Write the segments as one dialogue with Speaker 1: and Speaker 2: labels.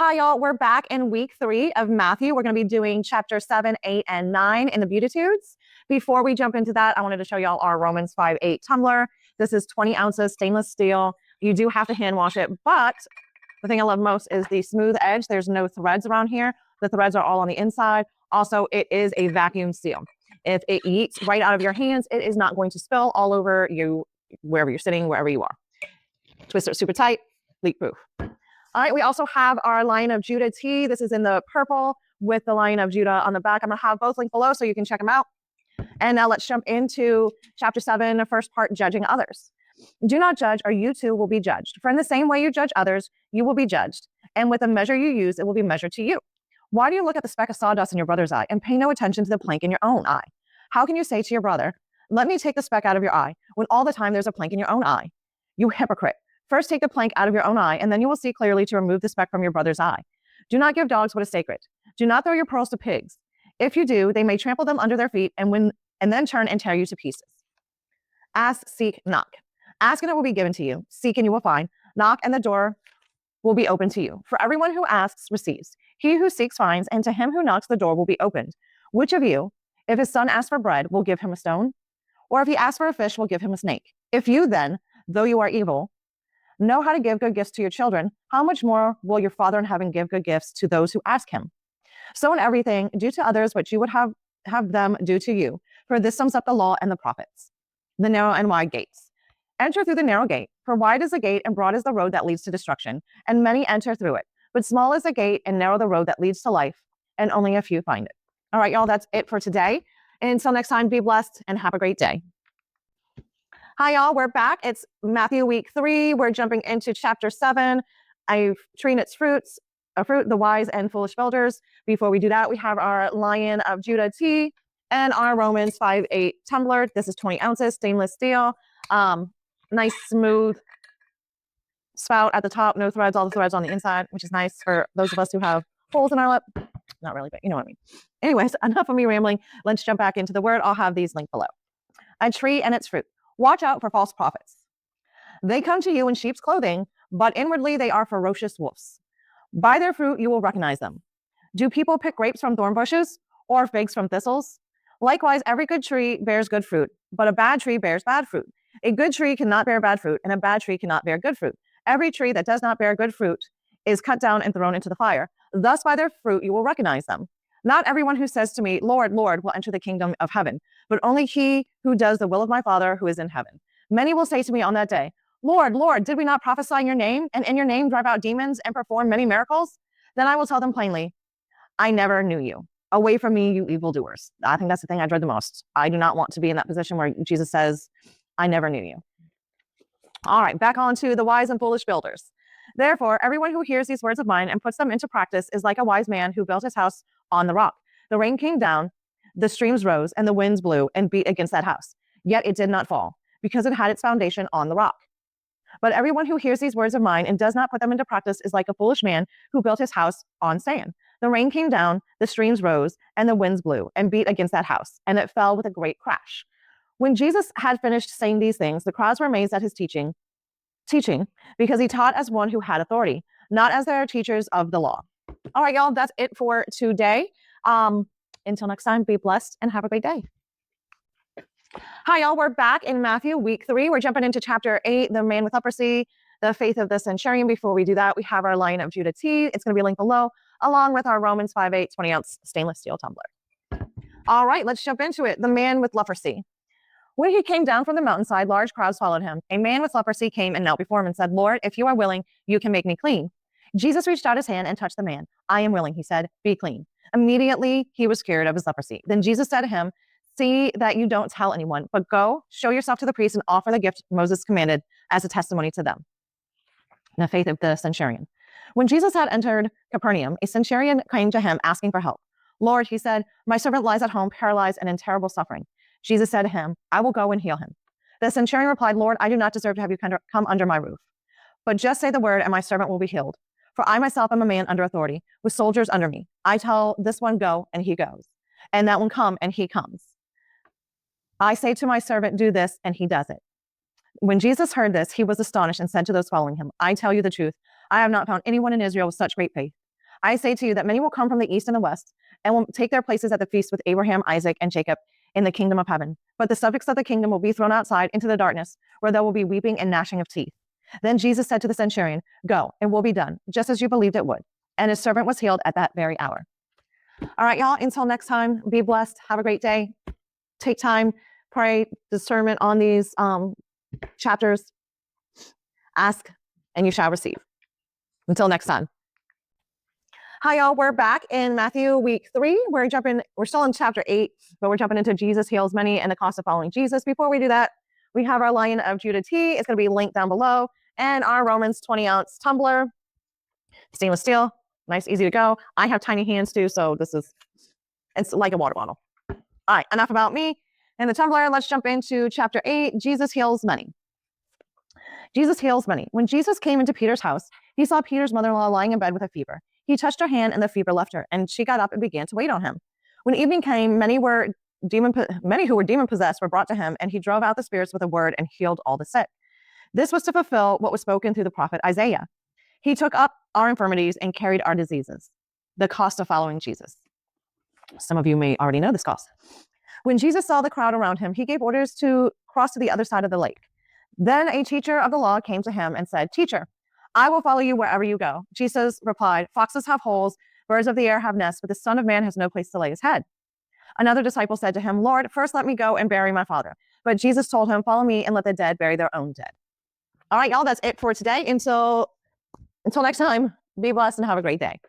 Speaker 1: Hi, y'all. We're back in week 3 of Matthew. We're going to be doing chapter 7, 8, and 9 in the Beatitudes. Before we jump into that, I wanted to show y'all our Romans 5:8 tumbler. This is 20 ounces stainless steel. You do have to hand wash it, but the thing I love most is the smooth edge. There's no threads around here. The threads are all on the inside. Also, it is a vacuum seal. If it eats right out of your hands, it is not going to spill all over you, wherever you're sitting, wherever you are. Twist it super tight, leak proof. All right, we also have our Lion of Judah tee. This is in the purple with the Lion of Judah on the back. I'm going to have both linked below so you can check them out. And now let's jump into chapter 7, the first part, judging others. Do not judge, or you too will be judged. For in the same way you judge others, you will be judged. And with the measure you use, it will be measured to you. Why do you look at the speck of sawdust in your brother's eye and pay no attention to the plank in your own eye? How can you say to your brother, let me take the speck out of your eye, when all the time there's a plank in your own eye? You hypocrite. First take the plank out of your own eye, and then you will see clearly to remove the speck from your brother's eye. Do not give dogs what is sacred. Do not throw your pearls to pigs. If you do, they may trample them under their feet and then turn and tear you to pieces. Ask, seek, knock. Ask, and it will be given to you. Seek, and you will find. Knock, and the door will be open to you. For everyone who asks receives. He who seeks finds, and to him who knocks the door will be opened. Which of you, if his son asks for bread, will give him a stone? Or if he asks for a fish, will give him a snake? If you then, though you are evil, know how to give good gifts to your children, how much more will your Father in heaven give good gifts to those who ask him? So in everything, do to others what you would have them do to you, for this sums up the law and the prophets. The narrow and wide gates. Enter through the narrow gate, for wide is the gate and broad is the road that leads to destruction, and many enter through it. But small is the gate and narrow the road that leads to life, and only a few find it. All right, y'all, that's it for today. And until next time, be blessed and have a great day. Hi, y'all. We're back. It's Matthew week 3. We're jumping into chapter 7. A tree and its fruits, a fruit, the wise and foolish builders. Before we do that, we have our Lion of Judah tee and our Romans 5:8 tumbler. This is 20 ounces, stainless steel. Nice, smooth spout at the top, no threads, all the threads on the inside, which is nice for those of us who have holes in our lip. Not really, but you know what I mean. Anyways, enough of me rambling. Let's jump back into the word. I'll have these linked below. A tree and its fruit. Watch out for false prophets. They come to you in sheep's clothing, but inwardly they are ferocious wolves. By their fruit you will recognize them. Do people pick grapes from thorn bushes or figs from thistles? Likewise, every good tree bears good fruit, but a bad tree bears bad fruit. A good tree cannot bear bad fruit, and a bad tree cannot bear good fruit. Every tree that does not bear good fruit is cut down and thrown into the fire. Thus by their fruit you will recognize them. Not everyone who says to me, Lord, Lord, will enter the kingdom of heaven, but only he who does the will of my Father who is in heaven. Many will say to me on that day, Lord, Lord, did we not prophesy in your name, and in your name drive out demons and perform many miracles? Then I will tell them plainly, I never knew you. Away from me, you evildoers. I think that's the thing I dread the most. I do not want to be in that position where Jesus says, I never knew you. All right, back on to the wise and foolish builders. Therefore, everyone who hears these words of mine and puts them into practice is like a wise man who built his house on the rock. The rain came down, the streams rose, and the winds blew and beat against that house. Yet it did not fall, because it had its foundation on the rock. But everyone who hears these words of mine and does not put them into practice is like a foolish man who built his house on sand. The rain came down, the streams rose, and the winds blew and beat against that house, and it fell with a great crash. When Jesus had finished saying these things, the crowds were amazed at his teaching, because he taught as one who had authority, not as their teachers of the law. All right, y'all, that's it for today. Until next time, be blessed and have a great day. Hi, y'all. We're back in Matthew week 3. We're jumping into chapter 8, the man with leprosy, the faith of the centurion. Before we do that, we have our Lion of Judah tee. It's going to be linked below, along with our Romans 5:8 20-ounce stainless steel tumbler. All right, let's jump into it. The man with leprosy. When he came down from the mountainside, large crowds followed him. A man with leprosy came and knelt before him and said, Lord, if you are willing, you can make me clean. Jesus reached out his hand and touched the man. I am willing, he said, be clean. Immediately, he was cured of his leprosy. Then Jesus said to him, see that you don't tell anyone, but go, show yourself to the priest and offer the gift Moses commanded as a testimony to them. The faith of the centurion. When Jesus had entered Capernaum, a centurion came to him asking for help. Lord, he said, my servant lies at home, paralyzed and in terrible suffering. Jesus said to him, I will go and heal him. The centurion replied, Lord, I do not deserve to have you come under my roof, but just say the word and my servant will be healed. For I myself am a man under authority, with soldiers under me. I tell this one, go, and he goes, and that one, come, and he comes. I say to my servant, do this, and he does it. When Jesus heard this, he was astonished and said to those following him, I tell you the truth, I have not found anyone in Israel with such great faith. I say to you that many will come from the east and the west and will take their places at the feast with Abraham, Isaac, and Jacob in the kingdom of heaven. But the subjects of the kingdom will be thrown outside into the darkness, where there will be weeping and gnashing of teeth. Then Jesus said to the centurion, "Go, it will be done, just as you believed it would." And his servant was healed at that very hour. All right, y'all, until next time, be blessed. Have a great day. Take time, pray, discernment on these chapters. Ask, and you shall receive. Until next time. Hi, y'all. We're back in Matthew week 3. We're still in chapter 8, but we're jumping into Jesus heals many and the cost of following Jesus. Before we do that, we have our Lion of Judah tea. It's going to be linked down below. And our Romans 20-ounce tumbler, stainless steel, nice, easy to go. I have tiny hands too, so it's like a water bottle. All right, enough about me and the tumbler. Let's jump into chapter 8, Jesus heals many. Jesus heals many. When Jesus came into Peter's house, he saw Peter's mother-in-law lying in bed with a fever. He touched her hand and the fever left her, and she got up and began to wait on him. When evening came, many who were demon-possessed were brought to him, and he drove out the spirits with a word and healed all the sick. This was to fulfill what was spoken through the prophet Isaiah. He took up our infirmities and carried our diseases. The cost of following Jesus. Some of you may already know this cost. When Jesus saw the crowd around him, he gave orders to cross to the other side of the lake. Then a teacher of the law came to him and said, "Teacher, I will follow you wherever you go." Jesus replied, "Foxes have holes, birds of the air have nests, but the Son of Man has no place to lay his head." Another disciple said to him, "Lord, first let me go and bury my father." But Jesus told him, "Follow me and let the dead bury their own dead." All right, y'all, that's it for today. Until next time, be blessed and have a great day.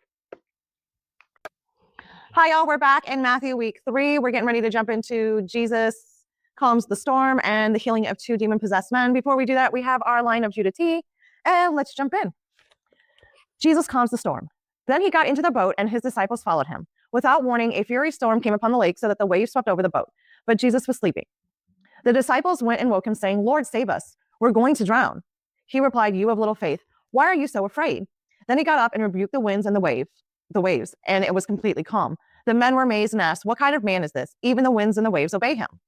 Speaker 1: Hi, y'all. We're back in Matthew week 3. We're getting ready to jump into Jesus calms the storm and the healing of 2 demon-possessed men. Before we do that, we have our Lion of Judah tea, and let's jump in. Jesus calms the storm. Then he got into the boat, and his disciples followed him. Without warning, a furious storm came upon the lake so that the waves swept over the boat. But Jesus was sleeping. The disciples went and woke him, saying, "Lord, save us. We're going to drown." He replied, "You of little faith, why are you so afraid?" Then he got up and rebuked the winds and the waves, and it was completely calm. The men were amazed and asked, "What kind of man is this? Even the winds and the waves obey him."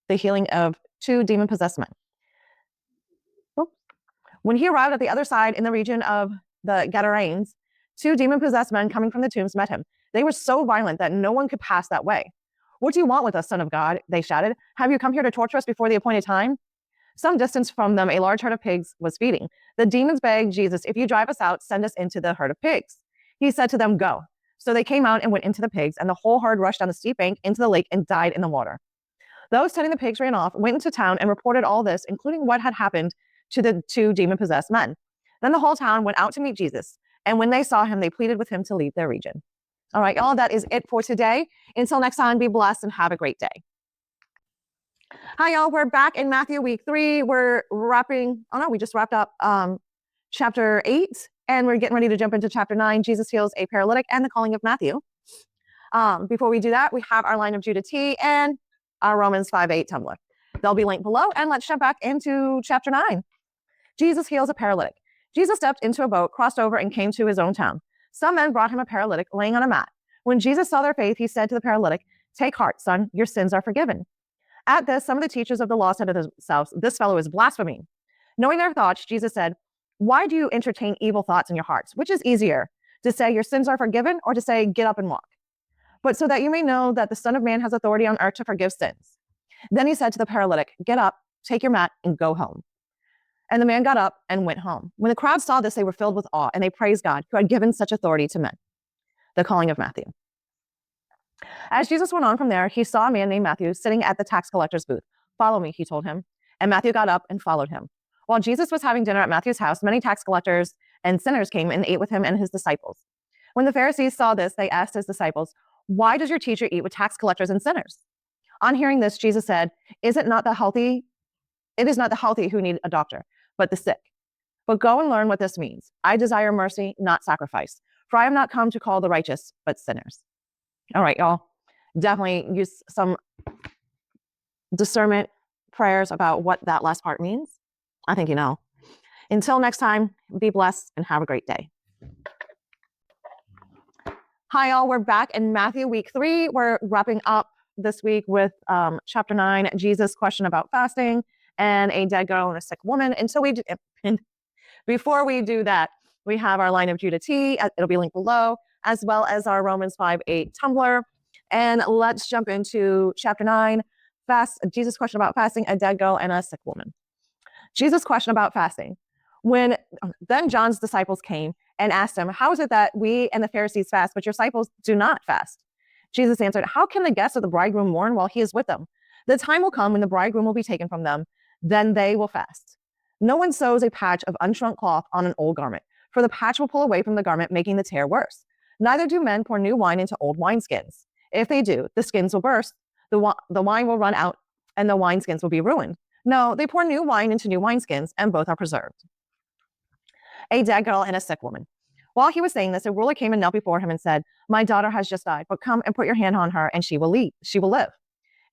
Speaker 1: The healing of 2 demon-possessed men. When he arrived at the other side in the region of the Gadarenes, 2 demon-possessed men coming from the tombs met him. They were so violent that no one could pass that way. "What do you want with us, Son of God?" they shouted. "Have you come here to torture us before the appointed time?" Some distance from them, a large herd of pigs was feeding. The demons begged Jesus, "If you drive us out, send us into the herd of pigs." He said to them, "Go." So they came out and went into the pigs, and the whole herd rushed down the steep bank into the lake and died in the water. Those tending the pigs ran off, went into town, and reported all this, including what had happened to the 2 demon-possessed men. Then the whole town went out to meet Jesus, and when they saw him, they pleaded with him to leave their region. All right, y'all, that is it for today. Until next time, be blessed and have a great day. Hi, y'all. We're back in Matthew week 3. We just wrapped up chapter 8, and we're getting ready to jump into chapter 9. Jesus heals a paralytic and the calling of Matthew. Before we do that, we have our Lion of Judah tea and our Romans 5:8 tumbler. They'll be linked below, and let's jump back into chapter 9. Jesus heals a paralytic. Jesus stepped into a boat, crossed over, and came to his own town. Some men brought him a paralytic laying on a mat. When Jesus saw their faith, he said to the paralytic, "Take heart, son, your sins are forgiven." At this, some of the teachers of the law said to themselves, "This fellow is blaspheming." Knowing their thoughts, Jesus said, "Why do you entertain evil thoughts in your hearts? Which is easier, to say your sins are forgiven, or to say get up and walk? But so that you may know that the Son of Man has authority on earth to forgive sins." Then he said to the paralytic, "Get up, take your mat, and go home." And the man got up and went home. When the crowd saw this, they were filled with awe, and they praised God, who had given such authority to men. The calling of Matthew. As Jesus went on from there, he saw a man named Matthew sitting at the tax collector's booth. "Follow me," he told him. And Matthew got up and followed him. While Jesus was having dinner at Matthew's house, many tax collectors and sinners came and ate with him and his disciples. When the Pharisees saw this, they asked his disciples, "Why does your teacher eat with tax collectors and sinners?" On hearing this, Jesus said, It is not the healthy who need a doctor, but the sick. But go and learn what this means. I desire mercy, not sacrifice. For I have not come to call the righteous, but sinners." All right, y'all. Definitely use some discernment prayers about what that last part means. I think you know. Until next time, be blessed and have a great day. Hi, y'all. We're back in Matthew week 3. We're wrapping up this week with chapter 9, Jesus' question about fasting, and a dead girl and a sick woman. Before we do that, we have our Lion of Judah tea. It'll be linked below. as well as our Romans 5:8 Tumblr. And let's jump into chapter 9, Jesus' question about fasting, a dead girl and a sick woman. Jesus' question about fasting. When then John's disciples came and asked him, how is it that we and the Pharisees fast, but your disciples do not fast? Jesus answered, how can the guests of the bridegroom mourn while he is with them? The time will come when the bridegroom will be taken from them. Then they will fast. No one sews a patch of unshrunk cloth on an old garment, for the patch will pull away from the garment, making the tear worse. Neither do men pour new wine into old wineskins. If they do, the skins will burst, the wine will run out, and the wineskins will be ruined. No, they pour new wine into new wineskins, and both are preserved. A dead girl and a sick woman. While he was saying this, a ruler came and knelt before him and said, my daughter has just died, but come and put your hand on her, and she will live.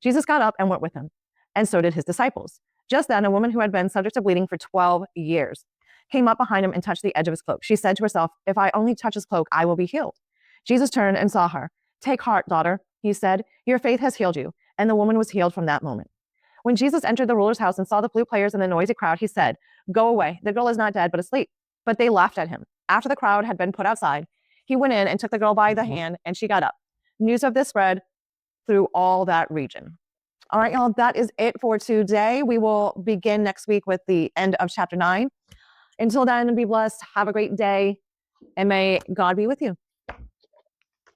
Speaker 1: Jesus got up and went with him, and so did his disciples. Just then, a woman who had been subject to bleeding for 12 years came up behind him and touched the edge of his cloak. She said to herself, if I only touch his cloak, I will be healed. Jesus turned and saw her. Take heart, daughter, he said, your faith has healed you. And the woman was healed from that moment. When Jesus entered the ruler's house and saw the flute players and the noisy crowd, he said, go away, the girl is not dead, but asleep. But they laughed at him. After the crowd had been put outside, he went in and took the girl by the hand, and she got up. News of this spread through all that region. All right, y'all, that is it for today. We will begin next week with the end of chapter 9. Until then, be blessed. Have a great day, and may God be with you.